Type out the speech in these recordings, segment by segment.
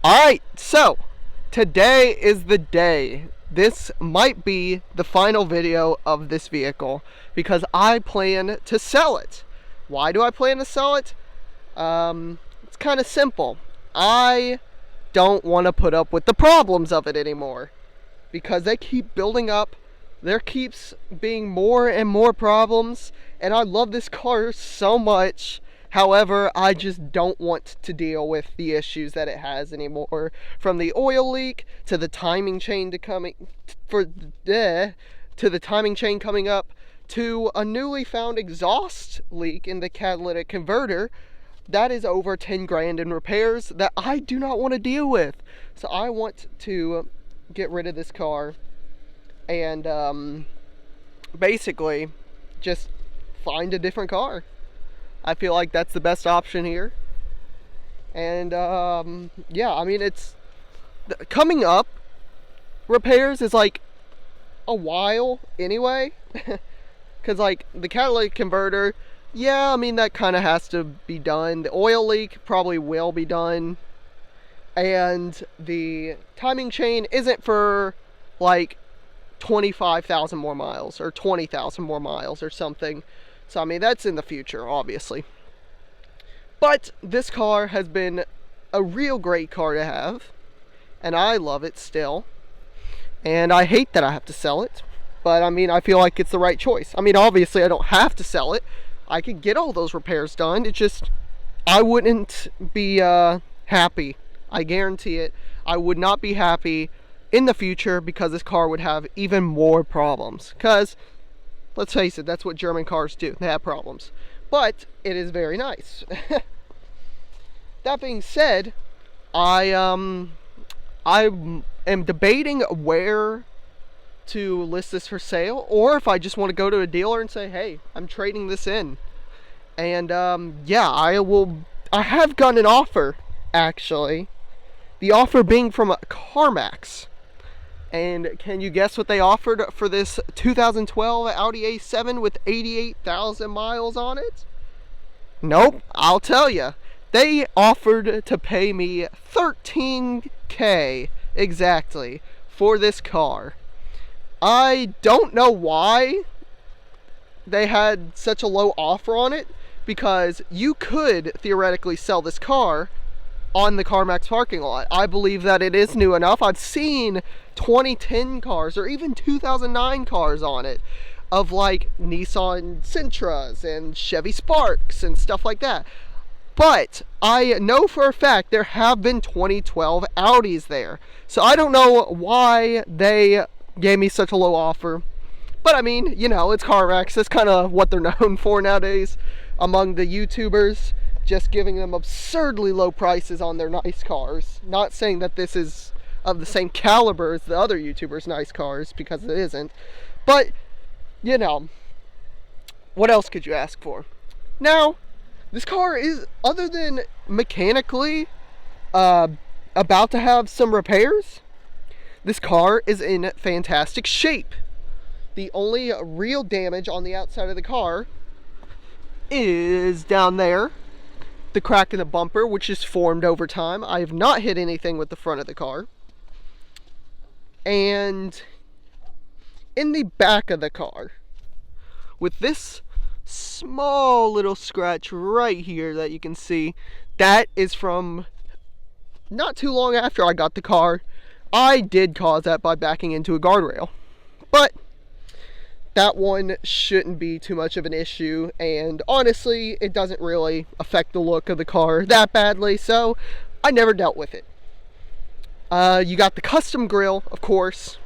Alright, so today is the day. This might be the final video of this vehicle because I plan to sell it. Why do I plan to sell it? It's kind of simple. I don't want to put up with the problems of it anymore because they keep building up. There keeps being more and more problems, and I love this car so much. However, I just don't want to deal with the issues that it has anymore. From the oil leak to the timing chain to the timing chain coming up to a newly found exhaust leak in the catalytic converter that is over 10 grand in repairs that I do not want to deal with. So I want to get rid of this car and basically just find a different car. I feel like that's the best option here. And yeah, I mean, it's coming up. Repairs is like a while anyway. Because like the catalytic converter, yeah, I mean, that kind of has to be done. The oil leak probably will be done. And the timing chain isn't for like 25,000 more miles or 20,000 more miles or something. So, I mean, that's in the future, obviously. But this car has been a real great car to have. And I love it still. And I hate that I have to sell it. But, I mean, I feel like it's the right choice. I mean, obviously, I don't have to sell it. I could get all those repairs done. It's just, I wouldn't be happy. I guarantee it. I would not be happy in the future because this car would have even more problems. Because let's face it, that's what German cars do. They have problems. But it is very nice. That being said, I am debating where to list this for sale, or if I just want to go to a dealer and say, hey, I'm trading this in. And yeah, I have gotten an offer, actually. The offer being from CarMax. And can you guess what they offered for this 2012 Audi A7 with 88,000 miles on it? Nope, I'll tell you. They offered to pay me $13K exactly for this car. I don't know why they had such a low offer on it, because you could theoretically sell this car on the CarMax parking lot. I believe that it is new enough. I've seen 2010 cars or even 2009 cars on it of like Nissan Sentras and Chevy Sparks and stuff like that. But I know for a fact there have been 2012 Audis there. So I don't know why they gave me such a low offer. But I mean, you know, it's CarMax. That's kind of what they're known for nowadays among the YouTubers. Just giving them absurdly low prices on their nice cars. Not saying that this is of the same caliber as the other YouTubers' nice cars, because it isn't. But, you know, what else could you ask for? Now, this car is, other than mechanically about to have some repairs, this car is in fantastic shape. The only real damage on the outside of the car is down there. The crack in the bumper, which is formed over time. I have not hit anything with the front of the car. And in the back of the car, with this small little scratch right here that you can see, that is from not too long after I got the car. I did cause that by backing into a guardrail. But that one shouldn't be too much of an issue, and honestly, it doesn't really affect the look of the car that badly, so I never dealt with it. You got the custom grille, of course.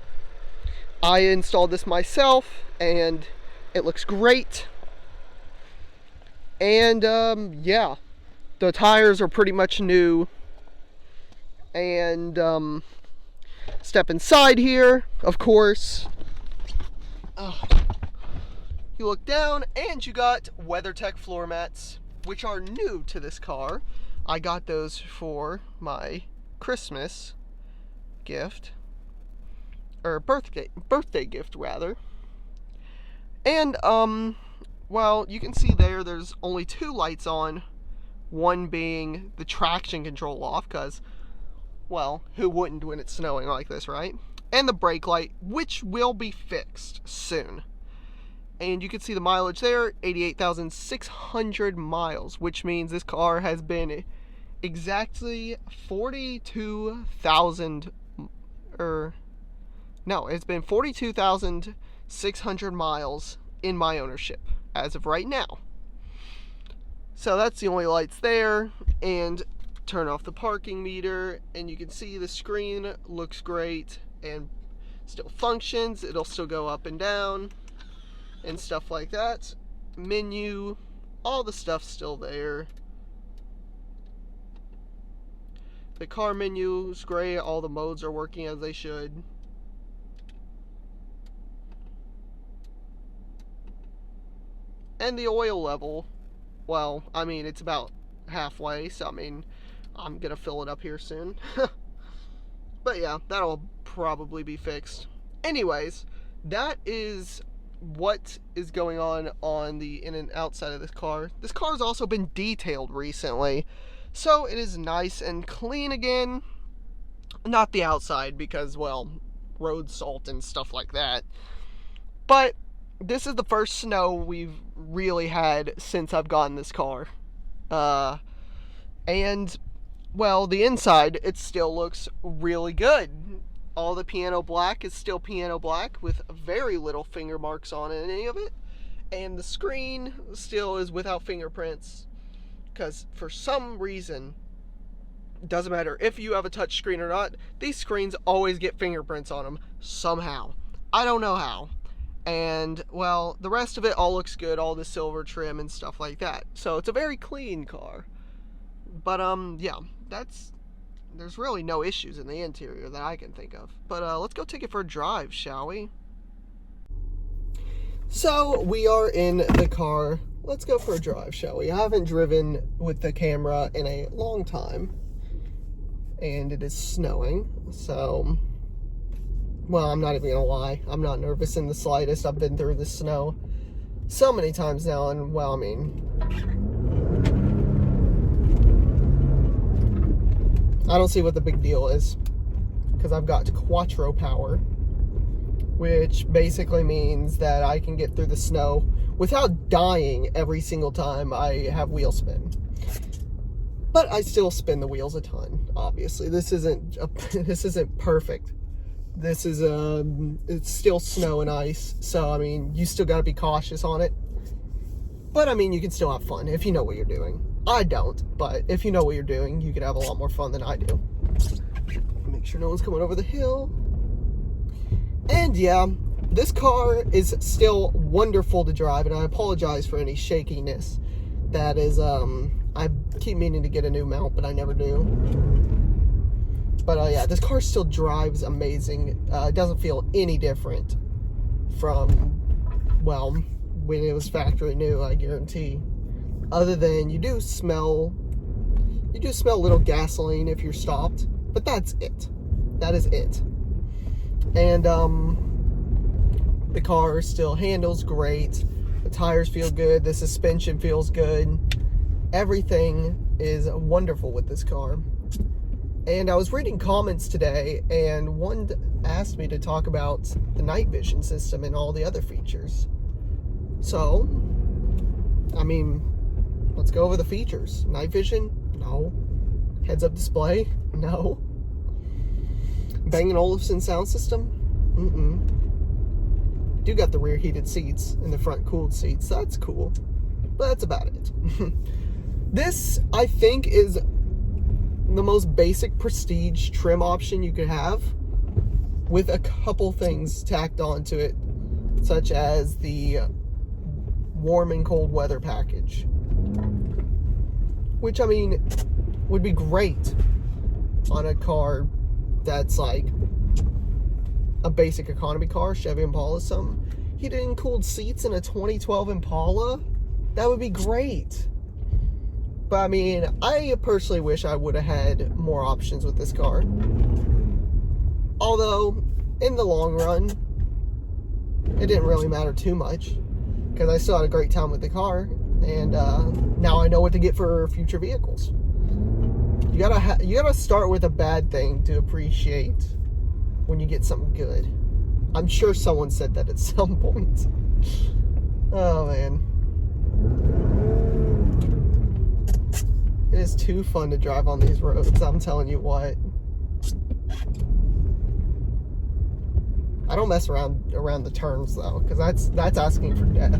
I installed this myself, and it looks great. And, yeah, the tires are pretty much new. And, step inside here, of course. You look down and you got WeatherTech floor mats, which are new to this car. I got those for my Christmas gift, or birthday gift rather. And well, you can see there's only two lights on, one being the traction control off, because Well, who wouldn't when it's snowing like this, right? And the brake light, which will be fixed soon. And you can see the mileage there, 88,600 miles, which means this car has been exactly 42,000, it's been 42,600 miles in my ownership as of right now. So that's the only lights there, and turn off the parking meter, and you can see the screen looks great and still functions. It'll still go up and down and stuff like that. Menu, all the stuff's still there. The car menu is great. All the modes are working as they should. And the oil level, well, I mean, it's about halfway, so I mean, I'm gonna fill it up here soon. But yeah, that'll probably be fixed. Anyways, that is what is going on the in and outside of this car. This car has also been detailed recently, so it is nice and clean again. Not the outside because, well, road salt and stuff like that. But this is the first snow we've really had since I've gotten this car. And, well, the inside, it still looks really good. All the piano black is still piano black with very little finger marks on any of it. And the screen still is without fingerprints. Because for some reason, it doesn't matter if you have a touch screen or not, these screens always get fingerprints on them somehow. I don't know how. And, well, the rest of it all looks good, all the silver trim and stuff like that. So it's a very clean car. But, yeah, there's really no issues in the interior that I can think of. But, let's go take it for a drive, shall we? So, we are in the car. Let's go for a drive, shall we? I haven't driven with the camera in a long time. And it is snowing, so... Well, I'm not even gonna lie. I'm not nervous in the slightest. I've been through the snow so many times now, and, well, I mean... I don't see what the big deal is, because I've got Quattro power, which basically means that I can get through the snow without dying every single time I have wheel spin. But I still spin the wheels a ton, obviously. This isn't perfect. This is, it's still snow and ice, so, I mean, you still gotta be cautious on it. But, I mean, you can still have fun if you know what you're doing. I don't, but if you know what you're doing, you can have a lot more fun than I do. Make sure no one's coming over the hill. And, yeah, this car is still wonderful to drive, and I apologize for any shakiness. That is, I keep meaning to get a new mount, but I never do. But, yeah, this car still drives amazing. It doesn't feel any different from, well, when it was factory new, I guarantee. Other than you do smell a little gasoline if you're stopped. But that's it. That is it. And, the car still handles great. The tires feel good. The suspension feels good. Everything is wonderful with this car. And I was reading comments today, and one asked me to talk about the night vision system and all the other features. So, I mean, let's go over the features. Night vision? No. Heads-up display? No. Bang & Olufsen sound system? Do got the rear heated seats and the front cooled seats. That's cool. But that's about it. This, I think, is the most basic prestige trim option you could have, with a couple things tacked onto it, such as the warm and cold weather package, which, I mean, would be great on a car that's like a basic economy car, Chevy Impala, something. Heated and cooled seats in a 2012 Impala, that would be great. But, I mean, I personally wish I would have had more options with this car. Although, in the long run, it didn't really matter too much, because I still had a great time with the car, and now I know what to get for future vehicles. You You gotta start with a bad thing to appreciate when you get something good. I'm sure someone said that at some point. Oh man, it is too fun to drive on these roads. I'm telling you what. I don't mess around the turns though, because that's asking for death.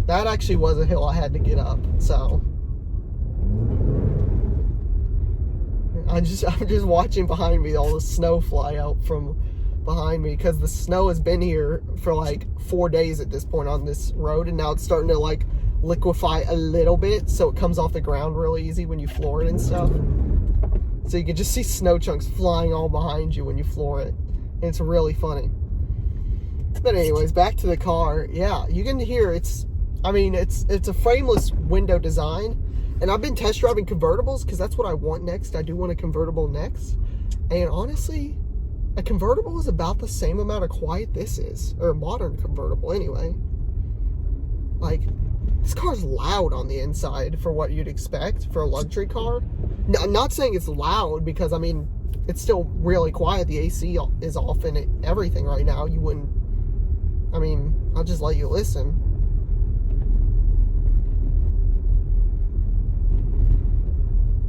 That actually was a hill I had to get up, so I'm just watching behind me all the snow fly out from behind me, because the snow has been here for like 4 days at this point on this road, and now it's starting to like liquefy a little bit, so it comes off the ground really easy when you floor it and stuff. So you can just see snow chunks flying all behind you when you floor it, and it's really funny. But anyways, back to the car. Yeah, you can hear it's a frameless window design, and I've been test driving convertibles because that's what I want next. I do want a convertible next, and honestly, a convertible is about the same amount of quiet this is, or a modern convertible anyway. Like, this car's loud on the inside for what you'd expect for a luxury car. No, I'm not saying it's loud, because I mean, it's still really quiet. The AC is off and everything right now. You wouldn't, I mean, I'll just let you listen.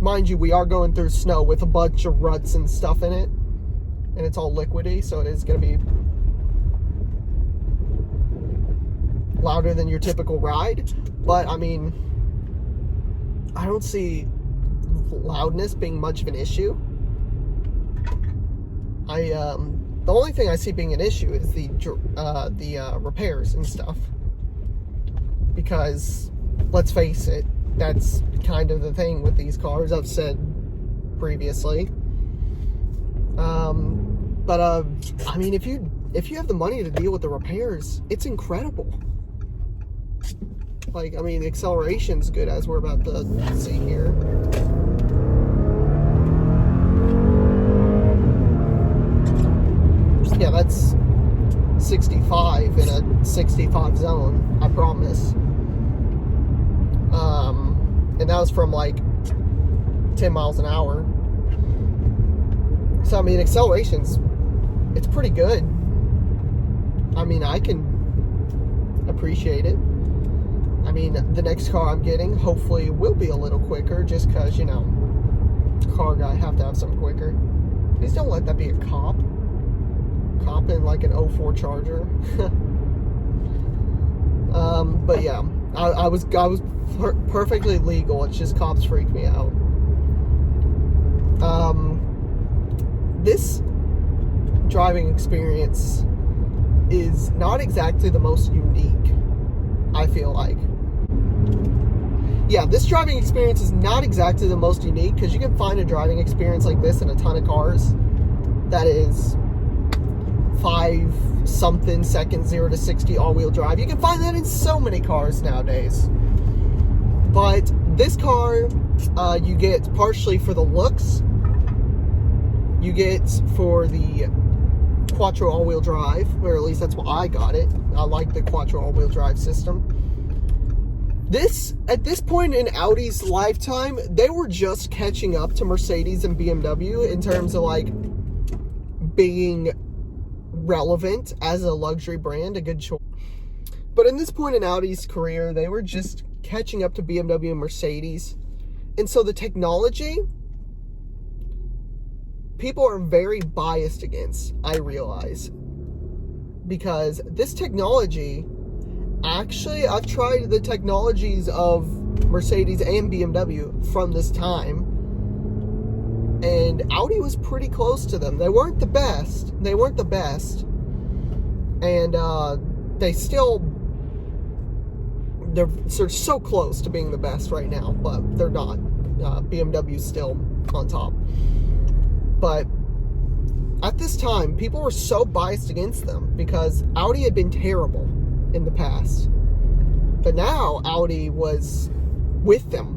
Mind you, we are going through snow with a bunch of ruts and stuff in it, and it's all liquidy, so it is going to be louder than your typical ride. But I mean, I don't see loudness being much of an issue. The only thing I see being an issue is the repairs and stuff, because let's face it, that's kind of the thing with these cars. I've said previously. I mean, if you have the money to deal with the repairs, it's incredible. Like, I mean, the acceleration's good, as we're about to see here. Yeah, that's 65 in a 65 zone, I promise. And that was from like 10 miles an hour. So I mean, acceleration's, it's pretty good. I mean, I can appreciate it. I mean, the next car I'm getting hopefully will be a little quicker, just because, you know, car guy, have to have something quicker. Please don't let that be a cop in like an 04 Charger. But yeah, I was perfectly legal. It's just cops freak me out. This driving experience is not exactly the most unique, I feel like. Yeah, this driving experience is not exactly the most unique, because you can find a driving experience like this in a ton of cars that is 5-something seconds, 0 to 60 all-wheel drive. You can find that in so many cars nowadays. But this car, you get partially for the looks. You get for the Quattro all-wheel drive, or at least that's why I got it. I like the Quattro all-wheel drive system. At this point in Audi's lifetime, they were just catching up to Mercedes and BMW in terms of like being relevant as a luxury brand, a good choice. But in this point in Audi's career, they were just catching up to BMW and Mercedes. And so the technology, people are very biased against, I realize. Because this technology, actually, I've tried the technologies of Mercedes and BMW from this time, and Audi was pretty close to them. They weren't the best. And they're so close to being the best right now, but they're not. BMW's still on top. But at this time, people were so biased against them because Audi had been terrible in the past. But now Audi was with them.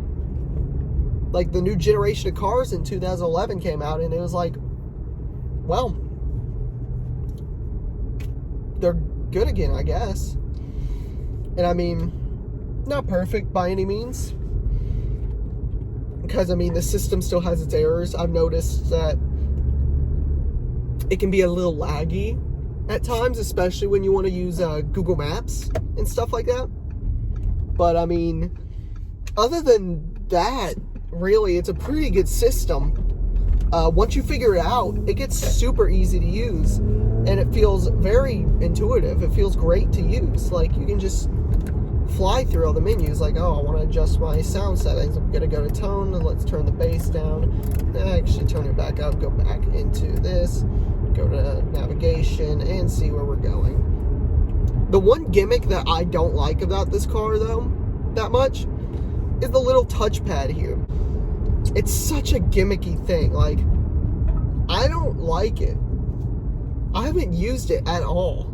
Like, the new generation of cars in 2011 came out, and it was like, well, they're good again, I guess. And I mean, Not perfect by any means, because I mean the system still has its errors. I've noticed that it can be a little laggy at times, especially when you want to use Google Maps and stuff like that. But I mean, other than that, really, it's a pretty good system. Once you figure it out, it gets super easy to use, and it feels very intuitive. It feels great to use. Like, you can just fly through all the menus. Like, oh, I want to adjust my sound settings. I'm gonna go to tone, and let's turn the bass down. Actually, turn it back up. Go back into this. Go to navigation and see where we're going. The one gimmick that I don't like about this car, though, that much, is the little touchpad here. It's such a gimmicky thing. Like, I don't like it. I haven't used it at all.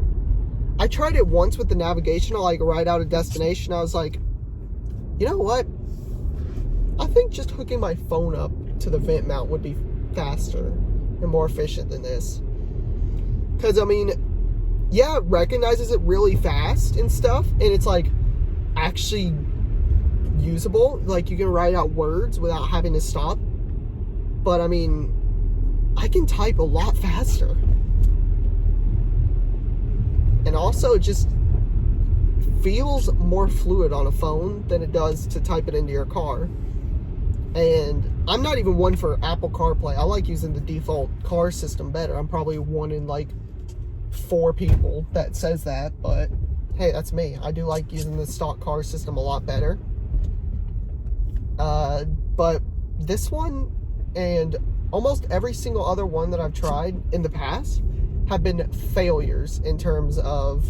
I tried it once with the navigation, like right out of destination. I was like, you know what? I think just hooking my phone up to the vent mount would be faster and more efficient than this. Because, I mean, yeah, it recognizes it really fast and stuff, and it's like actually usable. Like, you can write out words without having to stop. But I mean, I can type a lot faster, and also it just feels more fluid on a phone than it does to type it into your car. And I'm not even one for Apple CarPlay. I like using the default car system better. I'm probably one in like 4 people that says that, but hey, that's me. I do like using the stock car system a lot better. But this one and almost every single other one that I've tried in the past have been failures in terms of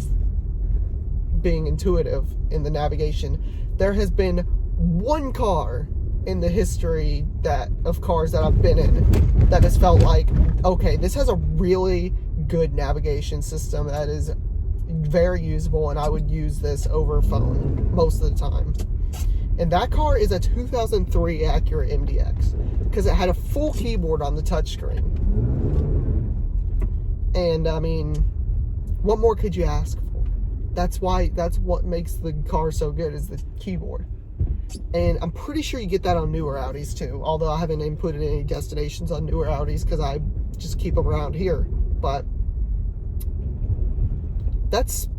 being intuitive in the navigation. There has been one car in the history of cars that I've been in that has felt like, okay, this has a really good navigation system that is very usable, and I would use this over phone most of the time. And that car is a 2003 Acura MDX, because it had a full keyboard on the touchscreen. And I mean, what more could you ask for? That's what makes the car so good, is the keyboard. And I'm pretty sure you get that on newer Audis too, although I haven't inputted any destinations on newer Audis because I just keep them around here. But that's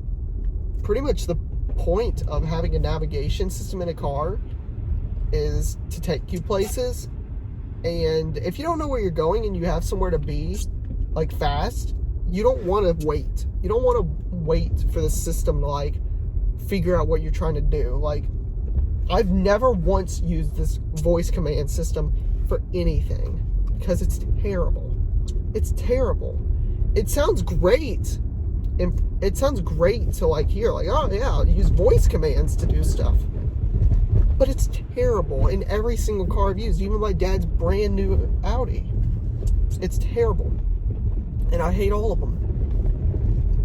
pretty much the point of having a navigation system in a car, is to take you places. And if you don't know where you're going and you have somewhere to be, like, fast, you don't want to wait. You don't want to wait for the system to, like, figure out what you're trying to do. Like, I've never once used this voice command system for anything, because it's terrible. It's terrible. It sounds great. And it sounds great to, like, hear, like, oh yeah, I'll use voice commands to do stuff. But it's terrible in every single car I've used, even my dad's brand new Audi. It's terrible. And I hate all of them.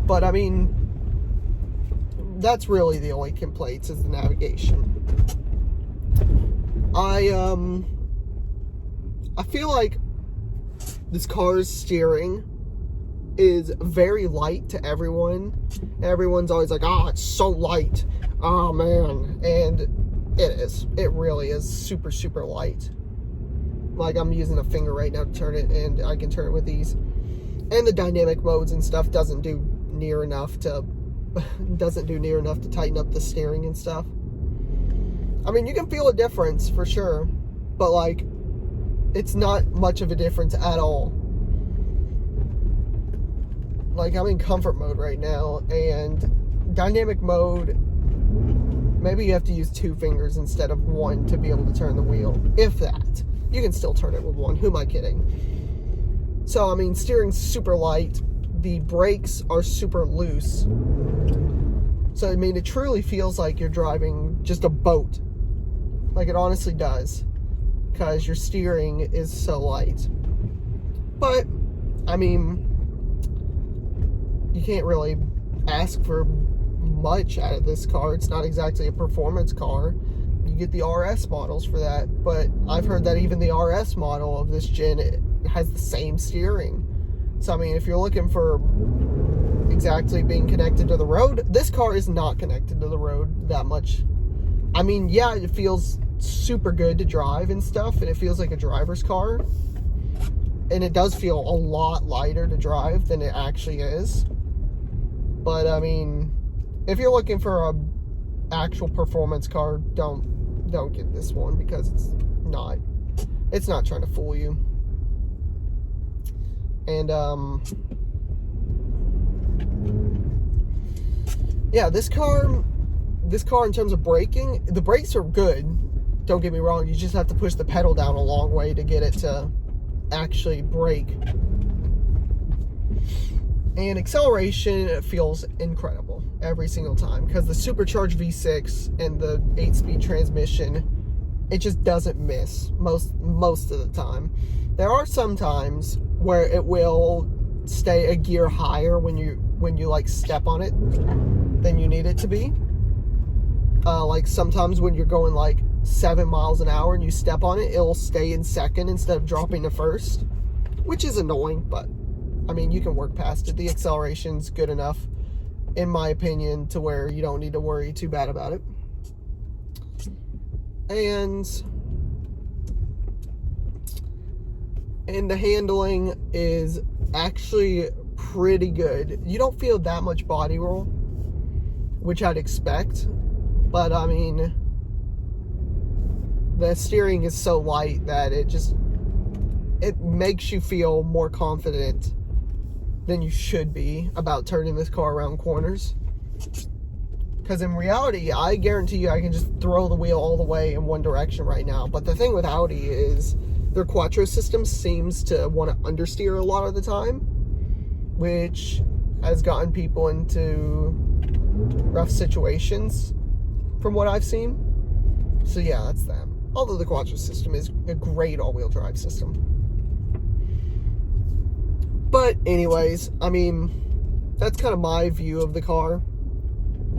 But I mean, that's really the only complaints, is the navigation. I feel like this car's steering is very light to everyone. Everyone's always like, oh, it's so light. Oh, man. And it is. It really is super, super light. Like, I'm using a finger right now to turn it, and I can turn it with ease. And the dynamic modes and stuff doesn't do near enough to tighten up the steering and stuff. I mean, you can feel a difference for sure, but like, it's not much of a difference at all. Like, I'm in comfort mode right now, and dynamic mode, maybe you have to use 2 fingers instead of 1 to be able to turn the wheel, if that. You can still turn it with 1, who am I kidding? So, I mean, steering's super light, the brakes are super loose. So, I mean, it truly feels like you're driving just a boat. Like, it honestly does, because your steering is so light. But, I mean, you can't really ask for much out of this car. It's not exactly a performance car. You get the RS models for that, but I've heard that even the RS model of this gen, it has the same steering. So, I mean, if you're looking for exactly being connected to the road, this car is not connected to the road that much I mean, yeah, it feels super good to drive and stuff, and it feels like a driver's car. And it does feel a lot lighter to drive than it actually is. But, I mean, if you're looking for a actual performance car, don't get this one, because it's not trying to fool you. And, yeah, this car in terms of braking, the brakes are good. Don't get me wrong. You just have to push the pedal down a long way to get it to actually brake. And acceleration feels incredible every single time, because the supercharged V6 and the 8-speed transmission, it just doesn't miss most of the time. There are some times where it will stay a gear higher when you like step on it than you need it to be. Like sometimes when you're going like 7 miles an hour and you step on it, it'll stay in second instead of dropping to first, which is annoying, but I mean, you can work past it. The acceleration's good enough, in my opinion, to where you don't need to worry too bad about it. And the handling is actually pretty good. You don't feel that much body roll, which I'd expect, but I mean, the steering is so light that it makes you feel more confident than you should be about turning this car around corners. Because in reality, I guarantee you I can just throw the wheel all the way in one direction right now. But the thing with Audi is their Quattro system seems to want to understeer a lot of the time, which has gotten people into rough situations from what I've seen. So yeah, that's that. Although the Quattro system is a great all-wheel drive system. But anyways, I mean, that's kind of my view of the car.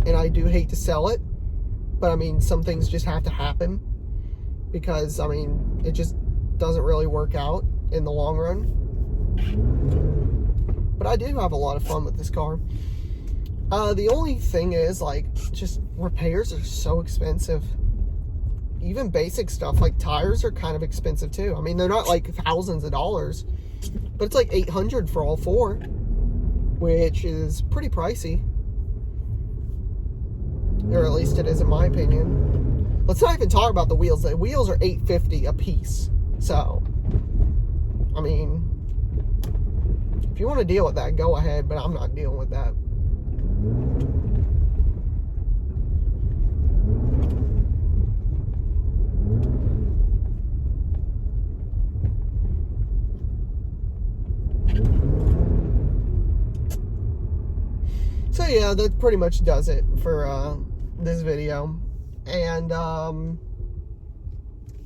And I do hate to sell it, but I mean, some things just have to happen, because I mean, it just doesn't really work out in the long run. But I do have a lot of fun with this car. The only thing is, like, just repairs are so expensive. Even basic stuff like tires are kind of expensive too. I mean, they're not like thousands of dollars, but it's like $800 for all four, which is pretty pricey. Or at least it is in my opinion. Let's not even talk about the wheels. The wheels are $850 a piece. So, I mean, if you want to deal with that, go ahead, but I'm not dealing with that. So yeah, that pretty much does it for this video. And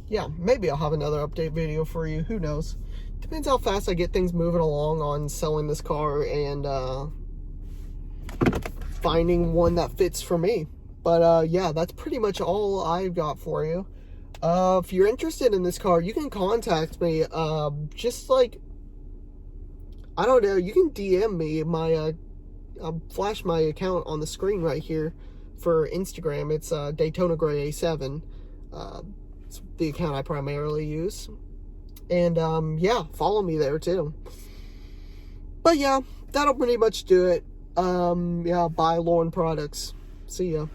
yeah, maybe I'll have another update video for you. Who knows? Depends how fast I get things moving along on selling this car and finding one that fits for me. But yeah, that's pretty much all I've got for you. If you're interested in this car, you can contact me. Just like, I don't know, you can DM me. I'll flash my account on the screen right here for Instagram. It's Daytona Gray A7. It's the account I primarily use. And yeah, follow me there too. But yeah, that'll pretty much do it. Yeah, buy Lauren products. See ya.